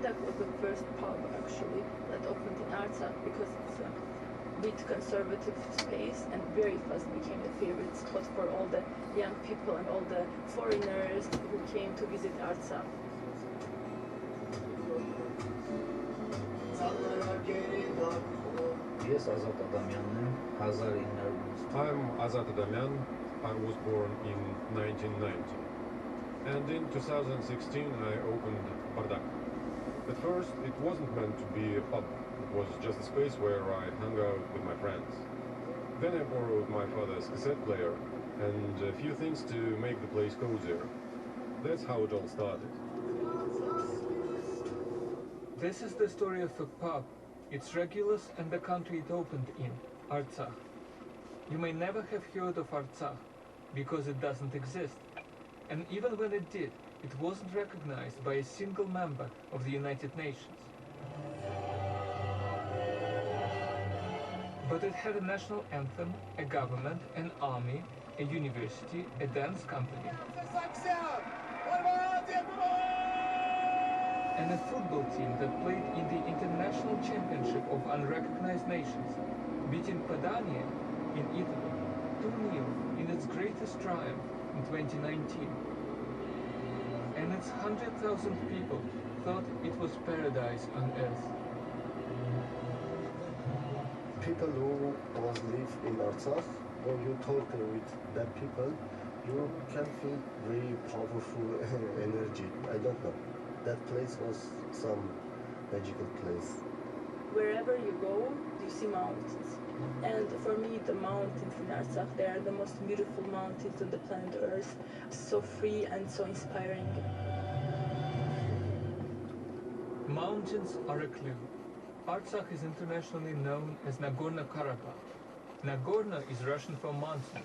Bardak was the first pub actually that opened in Artsakh because it's a bit conservative space and very fast became a favorite spot for all the young people and all the foreigners who came to visit Artsakh. Ես Ազատ Ադամյանն եմ, 1990։ I'm Azat Adamyan. I was born in 1990. And in 2016 I opened Bardak. At first it wasn't meant to be a pub. It was just a space where I hung out with my friends. Then I borrowed my father's cassette player and a few things to make the place cozier. That's how it all started. This is the story of a pub, its regulars and the country it opened in, Artsakh. You may never have heard of Artsakh because it doesn't exist. And even when it did, it wasn't recognized by a single member of the United Nations. But it had a national anthem, a government, an army, a university, a dance company, and a football team that played in the International Championship of Unrecognized Nations, beating Padania in Italy 2-0 in its greatest triumph in 2019. And its 100,000 people thought it was paradise on earth. People who was live in Artsakh, when you talk with that people, you can feel very powerful energy. I don't know. That place was some magical place. Wherever you go, you see mountains. And for me, the mountains in Artsakh, they are the most beautiful mountains on the planet Earth. So free and so inspiring. Mountains are a clue. Artsakh is internationally known as Nagorno-Karabakh. Nagorno is Russian for mountain,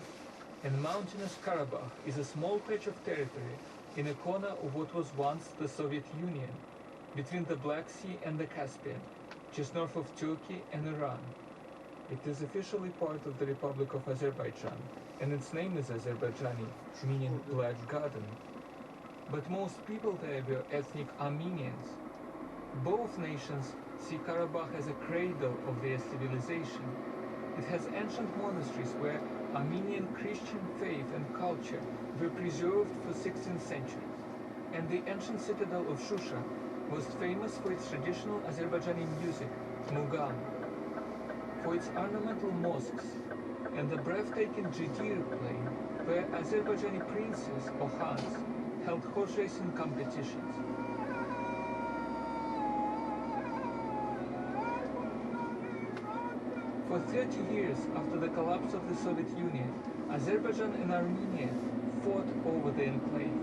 and mountainous Karabakh is a small patch of territory in a corner of what was once the Soviet Union, between the Black Sea and the Caspian, just north of Turkey and Iran. It is officially part of the Republic of Azerbaijan, and its name is Azerbaijani, meaning Black Garden. But most people there were ethnic Armenians. Both nations see Karabakh as a cradle of their civilization. It has ancient monasteries where Armenian Christian faith and culture were preserved for 16th century. And the ancient citadel of Shusha was famous for its traditional Azerbaijani music, mugham, for its ornamental mosques, and the breathtaking Jidir plain where Azerbaijani princes or khans held horse racing competitions. For 30 years after the collapse of the Soviet Union, Azerbaijan and Armenia fought over the enclave,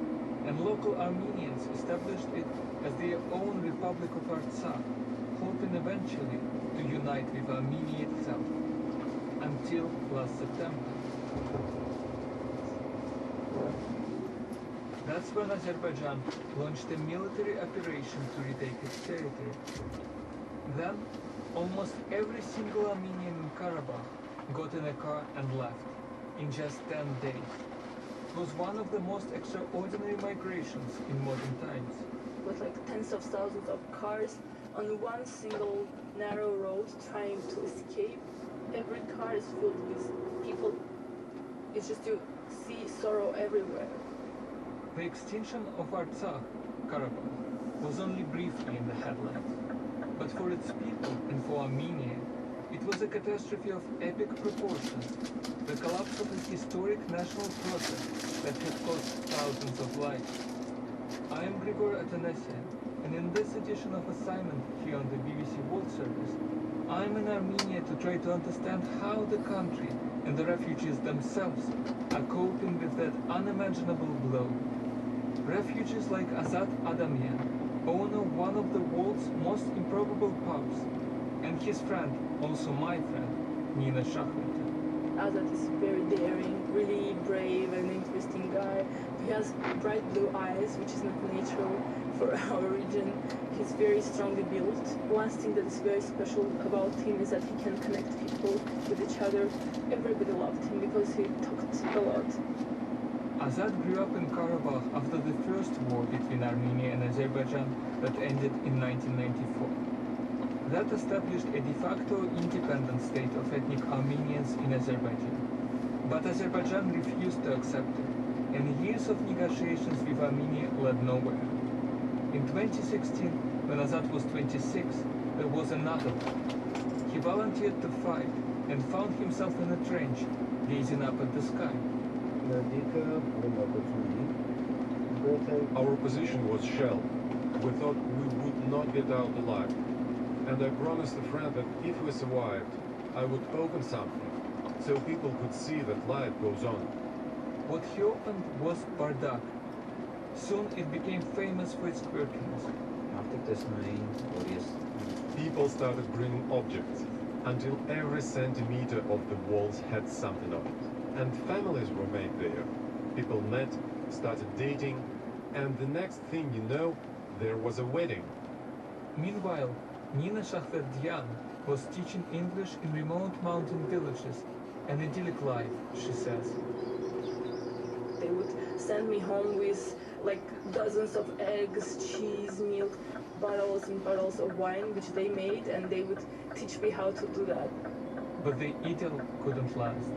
and local Armenians established it as their own Republic of Artsakh, hoping eventually to unite with Armenia itself, until last September. That's when Azerbaijan launched a military operation to retake its territory. Then, almost every single Armenian in Karabakh got in a car and left in just 10 days. It was one of the most extraordinary migrations in modern times. With like tens of thousands of cars on one single narrow road trying to escape. Every car is filled with people. It's just you see sorrow everywhere. The extinction of Artsakh, Karabakh, was only briefly in the headlines. But for its people and for Armenia, it was a catastrophe of epic proportions, the collapse of a historic national project that had cost thousands of lives. I am Grigor Atanasian, and in this edition of Assignment here on the BBC World Service, I am in Armenia to try to understand how the country and the refugees themselves are coping with that unimaginable blow. Refugees like Azat Adamyan, owner of one of the world's most improbable pubs, and his friend, also my friend, Nina Shakhveta. Azat is very daring, really brave and interesting guy. He has bright blue eyes, which is not natural for our region. He's very strongly built. One thing that is very special about him is that he can connect people with each other. Everybody loved him because he talked a lot. Azat grew up in Karabakh after the First War war between Armenia and Azerbaijan that ended in 1994. That established a de facto independent state of ethnic Armenians in Azerbaijan. But Azerbaijan refused to accept it, and years of negotiations with Armenia led nowhere. In 2016, when Azat was 26, there was another war. He volunteered to fight and found himself in a trench, gazing up at the sky. Our position was shelled. We thought we would not get out alive. And I promised a friend that if we survived, I would open something, so people could see that life goes on. What he opened was Bardak. Soon it became famous for its quirkiness. Artık tesneyin oraya People started bringing objects, until every centimeter of the walls had something on it. And families were made there. People met, started dating, and the next thing you know, there was a wedding. Meanwhile, Nina Shahverdian was teaching English in remote mountain villages, an idyllic life, she says. They would send me home with like dozens of eggs, cheese, milk, bottles and bottles of wine which they made, and they would teach me how to do that. But the idyll couldn't last.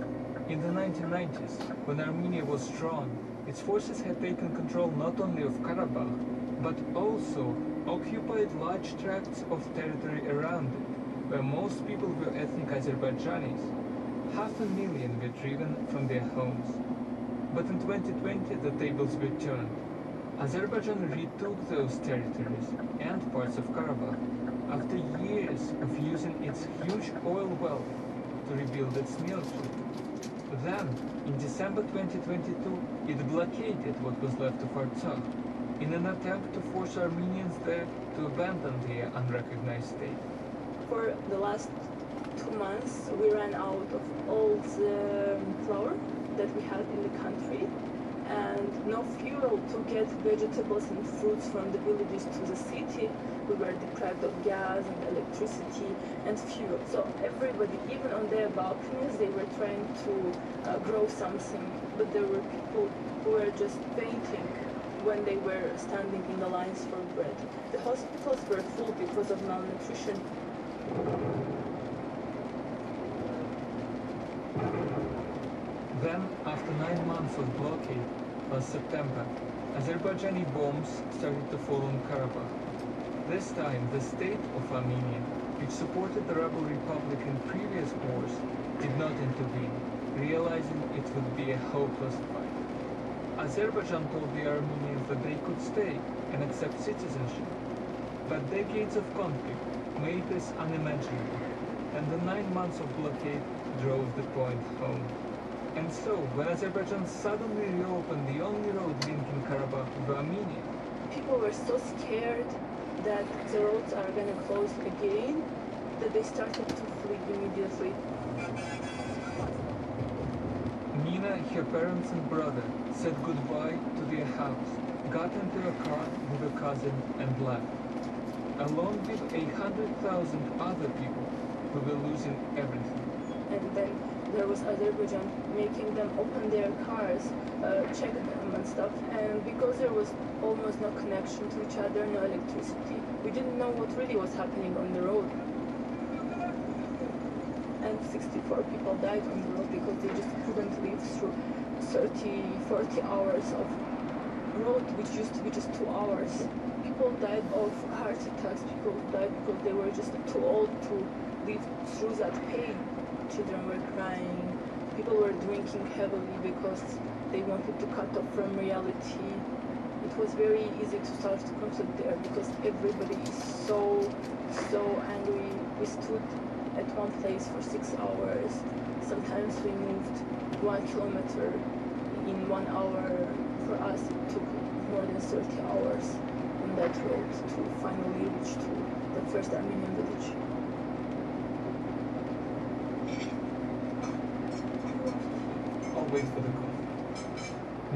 In the 1990s, when Armenia was strong, its forces had taken control not only of Karabakh, but also occupied large tracts of territory around it, where most people were ethnic Azerbaijanis. 500,000 were driven from their homes. But in 2020, the tables were turned. Azerbaijan retook those territories and parts of Karabakh after years of using its huge oil wealth to rebuild its military. Then, in December 2022, it blockaded what was left of Artsakh in an attempt to force Armenians there to abandon their unrecognized state. For the last 2 months, we ran out of all the flour that we had in the country, and no fuel to get vegetables and fruits from the villages to the city. We were deprived of gas and electricity and fuel. So everybody, even on their balconies, they were trying to grow something, but there were people who were just fainting when they were standing in the lines for bread. The hospitals were full because of malnutrition. Then, after 9 months of blockade, last September, Azerbaijani bombs started to fall on Karabakh. This time, the state of Armenia, which supported the rebel republic in previous wars, did not intervene, realizing it would be a hopeless fight. Azerbaijan told the Armenians that they could stay and accept citizenship, but decades of conflict made this unimaginable, and the 9 months of blockade drove the point home. And so, when Azerbaijan suddenly reopened the only road linking Karabakh to Armenia, People were so scared that the roads are going to close again that they started to flee immediately. Nina, her parents and brother said goodbye to their house, got into a car with a cousin and left, along with 100,000 other people who were losing everything. And then there was Azerbaijan making them open their cars, check them and stuff. And because there was almost no connection to each other, no electricity, we didn't know what really was happening on the road. And 64 people died on the road because they just couldn't live through 30, 40 hours of road, which used to be just 2 hours. People died of heart attacks, people died because they were just too old to live through that pain. Children were crying, people were drinking heavily because they wanted to cut off from reality. It was very easy to start conflict there because everybody is so angry. We stood at one place for 6 hours. Sometimes we moved 1 kilometer in 1 hour. For us, it took more than 30 hours on that road to finally reach to the first Armenian village. I'll wait for the call.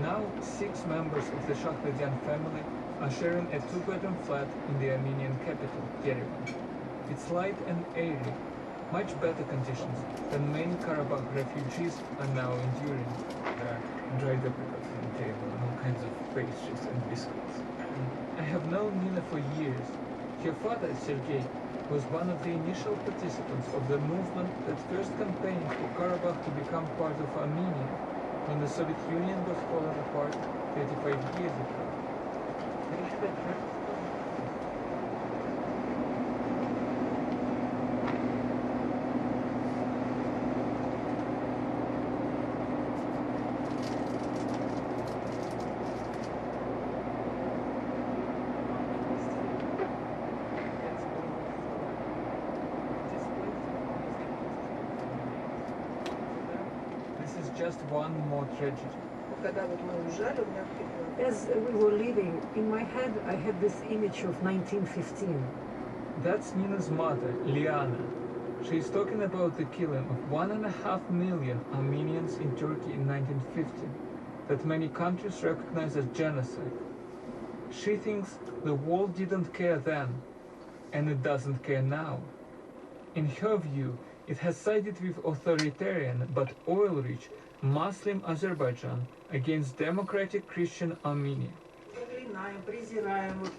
Now, 6 members of the Shahverdian family are sharing a 2-bedroom flat in the Armenian capital, Yerevan. It's light and airy, much better conditions than many Karabakh refugees are now enduring. There are dried apricots on the table and all kinds of pastries and biscuits. I have known Nina for years. Her father, Sergei, was one of the initial participants of the movement that first campaigned for Karabakh to become part of Armenia when the Soviet Union was falling apart 35 years ago. This is just one more tragedy. Когда вот мы уезжали, у меня As we were leaving, in my head I had this image of 1915. That's Nina's mother, Liana. She is talking about the killing of 1.5 million Armenians in Turkey in 1950, that many countries recognize as genocide. She thinks the world didn't care then, and it doesn't care now. In her view, it has sided with authoritarian but oil-rich Muslim Azerbaijan against democratic Christian Armenia. проклинаем, презираем.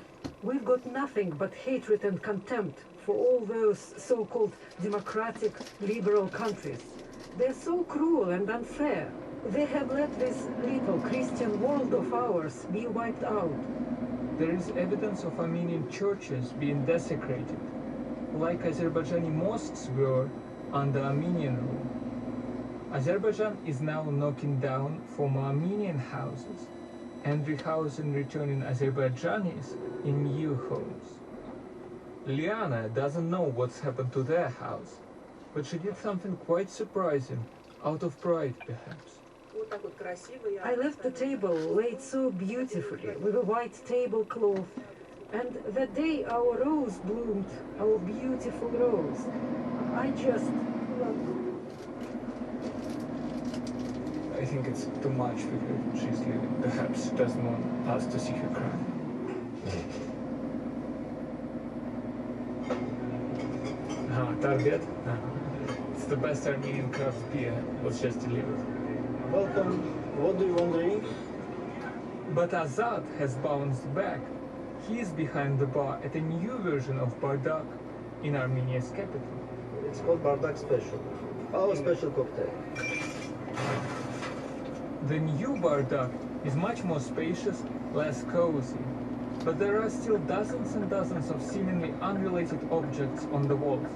We've got nothing but hatred and contempt for all those so-called democratic, liberal countries. They're so cruel and unfair. They have let this little Christian world of ours be wiped out. There is evidence of Armenian churches being desecrated, like Azerbaijani mosques were under Armenian rule. Azerbaijan is now knocking down former Armenian houses and rehousing returning Azerbaijanis in new homes. Liana doesn't know what's happened to their house, but she did something quite surprising, out of pride perhaps. Вот так вот красиво. Я I left the table laid so beautifully with a white tablecloth, and that day our rose bloomed, our beautiful rose. I just I think it's too much for her. She's leaving. Perhaps she doesn't want us to see her cry. Target. It's the best Armenian craft beer was just delivered. Welcome. What do you want to drink? But Azad has bounced back. He is behind the bar at a new version of Bardak in Armenia's capital. It's called Bardak Special. Our special cocktail. The new Bardak is much more spacious, less cozy. But there are still dozens and dozens of seemingly unrelated objects on the walls.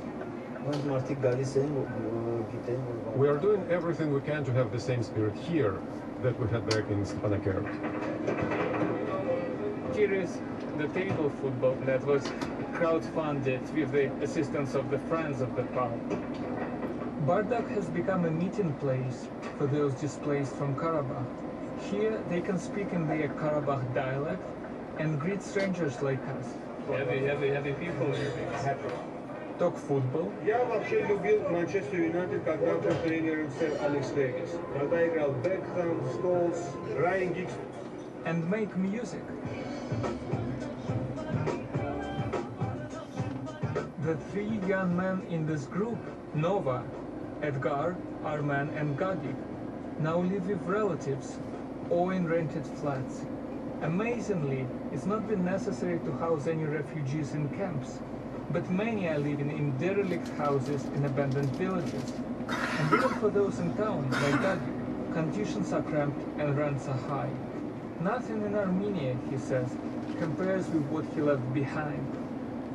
We are doing everything we can to have the same spirit here that we had back in Stepanakert. Here is the table football that was crowdfunded with the assistance of the Friends of the Park. Bardak has become a meeting place for those displaced from Karabakh. Here they can speak in their Karabakh dialect and greet strangers like us. Heavy people here. Talk football. Я вообще любил Манчестер Юнайтед, когда был тренером сэр Алекс Фергюсон. Когда играл Бекхэм, Сколс, Райан Гиггс. And make music. The three young men in this group, Nova, Edgar, Arman and Gagik, now live with relatives or in rented flats. Amazingly, it's not been necessary to house any refugees in camps, but many are living in derelict houses in abandoned villages. And even for those in town, like Gagik, conditions are cramped and rents are high. Nothing in Armenia, he says, compares with what he left behind.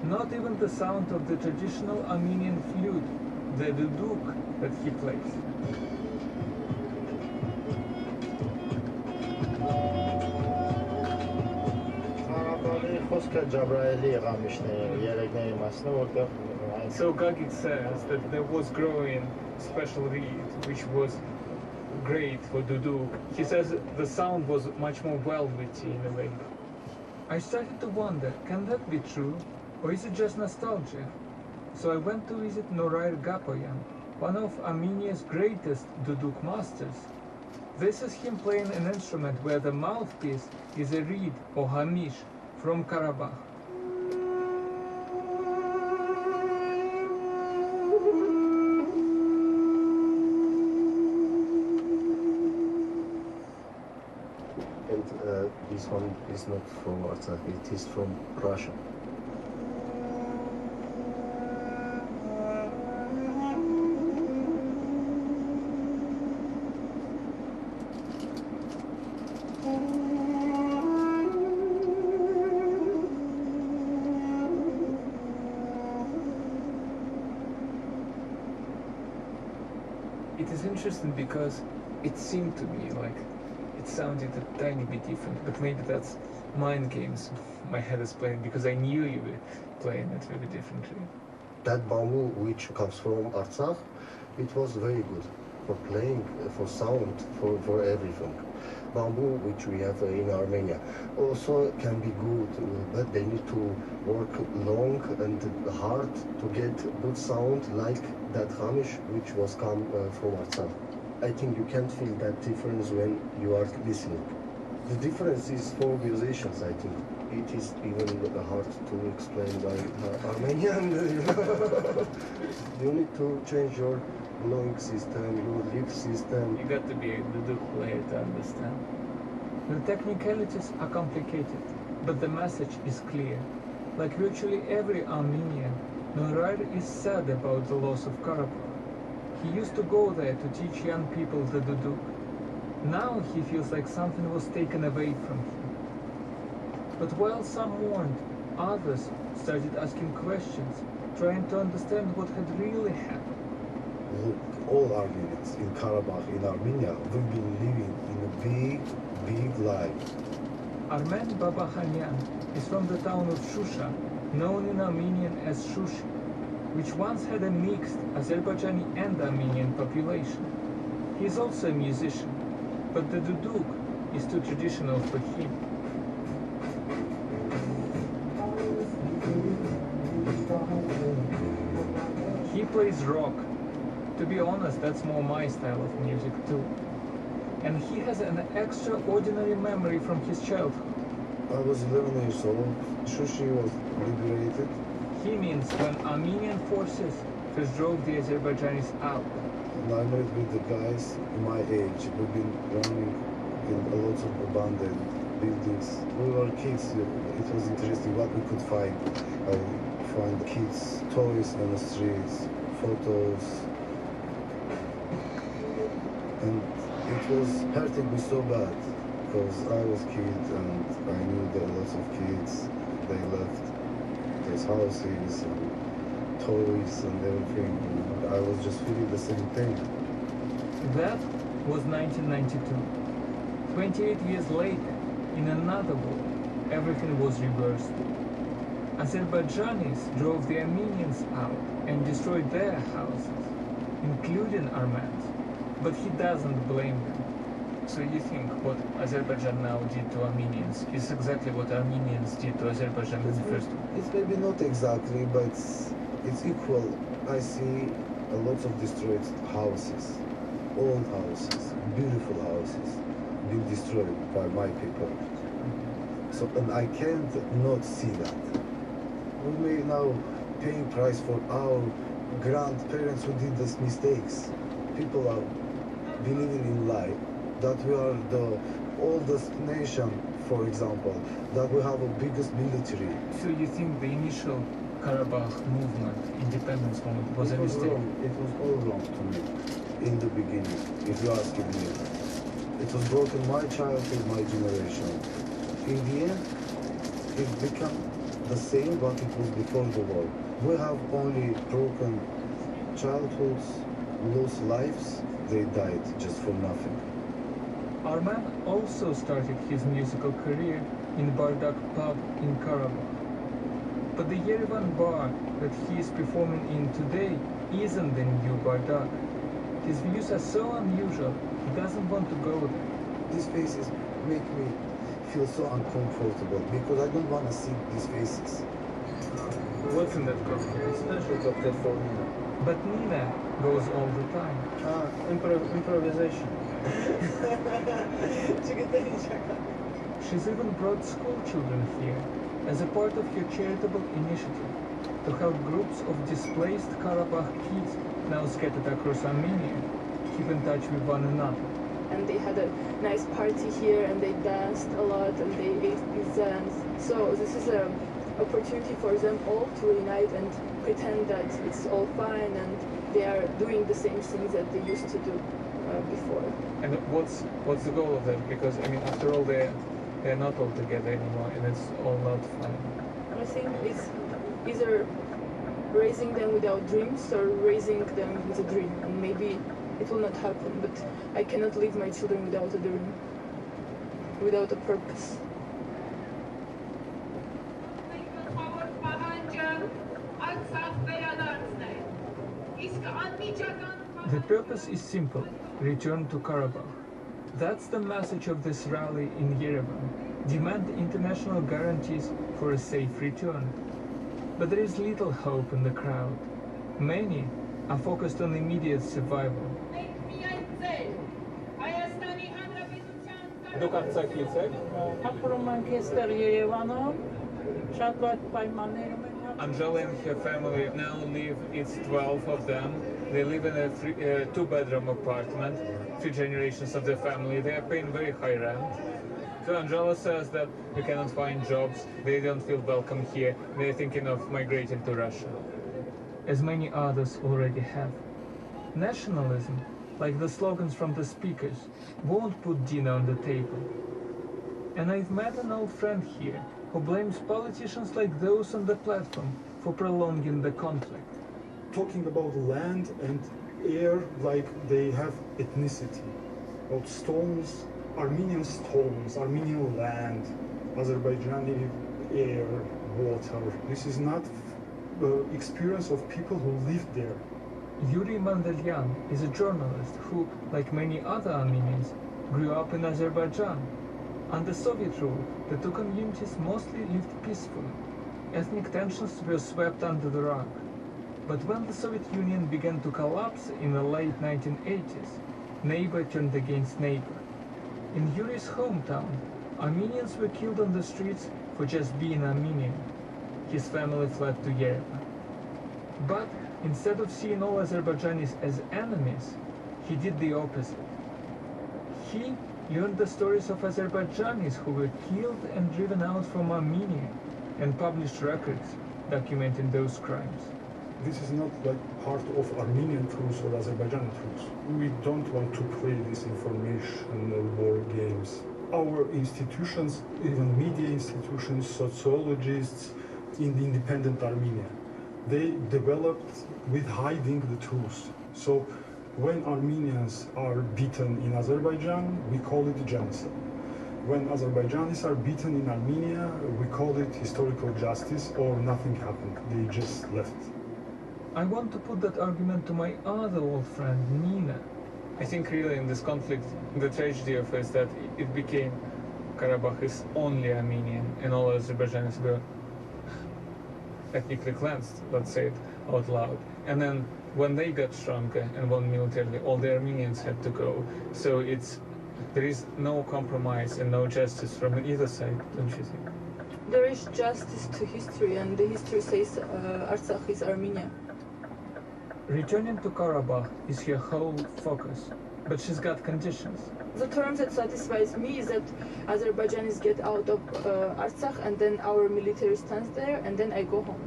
Not even the sound of the traditional Armenian flute, the duduk that he plays. So Gagik says that there was growing special reed, which was great for duduk. He says the sound was much more velvety in a way. I started to wonder, can that be true, or is it just nostalgia? So I went to visit Norair Gapoyan, one of Armenia's greatest duduk masters. This is him playing an instrument where the mouthpiece is a reed or hamish from Karabakh. this one is not from Artsakh, it is from Russia. It is interesting because it seemed to me like it sounded a tiny bit different, but maybe that's mind games my head is playing because I knew you were playing it very differently. That bamboo which comes from Artsakh, it was very good for playing, for sound, for everything. Bamboo which we have in Armenia also can be good, but they need to work long and hard to get good sound like that Khamish which was come from Artsakh. I think you can't feel that difference when you are listening. The difference is for musicians, I think. It is even hard to explain by Armenian. You need to change your blowing system, your lip system. You got to be a duduk player to understand. The technicalities are complicated, but the message is clear. Like virtually every Armenian, Norar is sad about the loss of Karabakh. He used to go there to teach young people the duduk. Now he feels like something was taken away from him. But while some mourned, others started asking questions, trying to understand what had really happened. Look, all Armenians in Karabakh, in Armenia, we've been living in a big lie. Armen Babahanyan is from the town of Shusha, known in Armenian as Shushi, which once had a mixed Azerbaijani and Armenian population. He is also a musician, but the duduk is too traditional for him. He plays rock. To be honest, that's more my style of music too. And he has an extraordinary memory from his childhood. I was 11 years old. Shushi was liberated. He means when Armenian forces first drove the Azerbaijanis out. And I met with the guys my age. We've been running in a lot of abandoned buildings. We were kids. It was interesting what we could find. I find kids' toys on the streets, photos. And it was hurting me so bad because I was a kid and I knew that lots of kids, they left those houses and toys and everything. And I was just feeling the same thing. That was 1992. 28 years later, in another war, everything was reversed. Azerbaijanis drove the Armenians out and destroyed their houses, including Armenians. But he doesn't blame them. So you think what Azerbaijan now did to Armenians is exactly what Armenians did to Azerbaijan in the first war? It's maybe not exactly, but it's equal. I see a lot of destroyed houses, old houses, beautiful houses, being destroyed by my people. So, and I can't not see that. We may now paying price for our grandparents who did these mistakes. People are believing in lie that we are the oldest nation, for example, that we have the biggest military. So you think the initial Karabakh movement, independence movement, was a mistake? It was all wrong to me in the beginning, if you ask me. It was broken my childhood, my generation. In the end, it became the same what it was before the war. We have only broken childhoods, lost lives, they died just for nothing. Arman also started his musical career in Bardak pub in Karabakh. But the Yerevan bar that he is performing in today isn't the new Bardak. His views are so unusual, he doesn't want to go there. These faces make me feel so uncomfortable because I don't want to see these faces. What's in that cocktail? Special cocktail for me. But Nina goes all the time. Improvisation. She's even brought school children here as a part of her charitable initiative to help groups of displaced Karabakh kids now scattered across Armenia keep in touch with one another. and they had a nice party here, and they danced a lot, and they ate pizza. And so this is an opportunity for them all to unite and pretend that it's all fine, and they are doing the same things that they used to do before. And what's the goal of that? Because I mean, after all, they're not all together anymore, and it's all not fun. I think it's either raising them without dreams or raising them with a dream, and maybe it will not happen, but I cannot leave my children without a dream, without a purpose. The purpose is simple: return to Karabakh. That's the message of this rally in Yerevan. Demand international guarantees for a safe return. But there is little hope in the crowd. Many are focused on immediate survival. Angela and her family now live, it's 12 of them. They live in a two-bedroom apartment, 3 generations of the family. They are paying very high rent. So Angela says that we cannot find jobs, they don't feel welcome here, they're thinking of migrating to Russia. As many others already have. Nationalism, like the slogans from the speakers, won't put dinner on the table. And I've met an old friend here who blames politicians like those on the platform for prolonging the conflict. Talking about land and air like they have ethnicity. About stones, Armenian stones, Armenian land, Azerbaijani air, water. This is not the experience of people who live there. Yuri Mandelyan is a journalist who, like many other Armenians, grew up in Azerbaijan. Under Soviet rule, the two communities mostly lived peacefully. Ethnic tensions were swept under the rug. But when the Soviet Union began to collapse in the late 1980s, neighbor turned against neighbor. In Yuri's hometown, Armenians were killed on the streets for just being Armenian. His family fled to Yerevan. But instead of seeing all Azerbaijanis as enemies, he did the opposite. He learned the stories of Azerbaijanis who were killed and driven out from Armenia, and published records documenting those crimes. This is not like part of Armenian truths or Azerbaijani truths. We don't want to play this information war games. Our institutions, even media institutions, sociologists in the independent Armenia, they developed with hiding the truth. So when Armenians are beaten in Azerbaijan, we call it genocide. When Azerbaijanis are beaten in Armenia, we call it historical justice, or nothing happened, they just left. I want to put that argument to my other old friend, Nina. I think really in this conflict, the tragedy of it is that it became Karabakh is only Armenian, and all Azerbaijanis were ethnically cleansed, let's say it out loud. And then when they got stronger and won militarily, all the Armenians had to go. So there is no compromise and no justice from either side, don't you think? There is justice to history, and the history says Artsakh is Armenia. Returning to Karabakh is her whole focus, but she's got conditions. The term that satisfies me is that Azerbaijanis get out of Artsakh, and then our military stands there, and then I go home.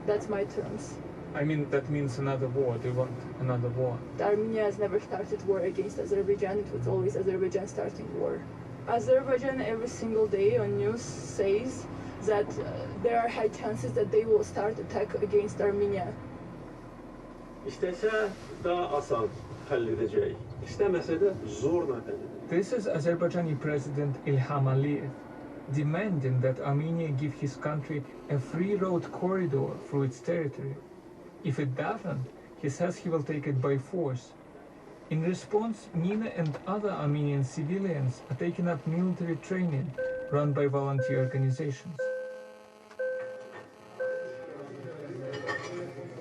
That's my terms. I mean, that means another war. Do you want another war? Armenia has never started war against Azerbaijan. It was always Azerbaijan starting war. Azerbaijan every single day on news says that there are high chances that they will start attack against Armenia. İstese daha asan halledecek. İstemese de zorla halledecek. This is Azerbaijani President Ilham Aliyev, demanding that Armenia give his country a free road corridor through its territory. If it doesn't, he says he will take it by force. In response, Nina and other Armenian civilians are taking up military training run by volunteer organizations.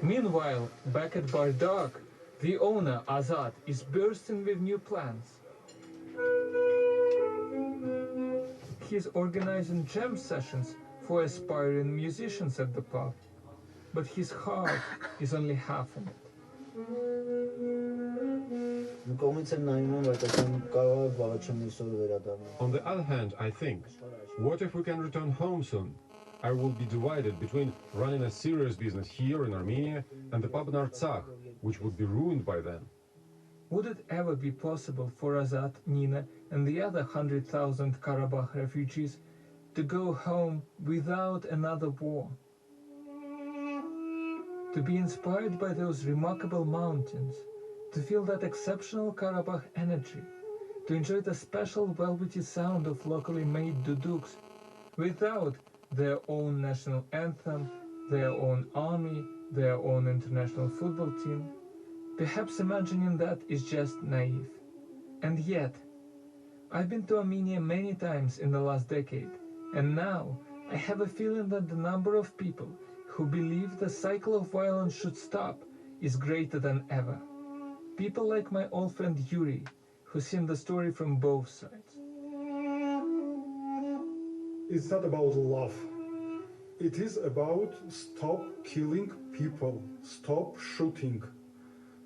Meanwhile, back at Bardak, the owner, Azad, is bursting with new plans. He's organizing jam sessions for aspiring musicians at the pub, but his heart is only half in it. On the other hand, I think, what if we can return home soon? I will be divided between running a serious business here in Armenia and the pub in Artsakh, which would be ruined by then. Would it ever be possible for Azat, Nina, and the other 100,000 Karabakh refugees to go home without another war? To be inspired by those remarkable mountains, to feel that exceptional Karabakh energy, to enjoy the special velvety sound of locally made duduks, without their own national anthem, their own army, their own international football team. Perhaps imagining that is just naive. And yet, I've been to Armenia many times in the last decade, and now I have a feeling that the number of people who believe the cycle of violence should stop is greater than ever. People like my old friend Yuri, who's seen the story from both sides. It's not about love. It is about stop killing people, stop shooting.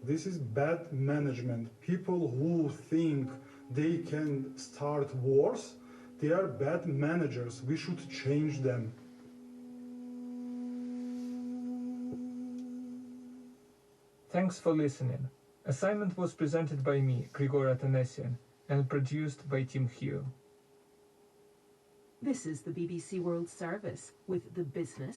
This is bad management. People who think they can start wars, they are bad managers. We should change them. Thanks for listening. Assignment was presented by me, Grigor Atanasian, and produced by Tim Hugh. This is the BBC World Service with the business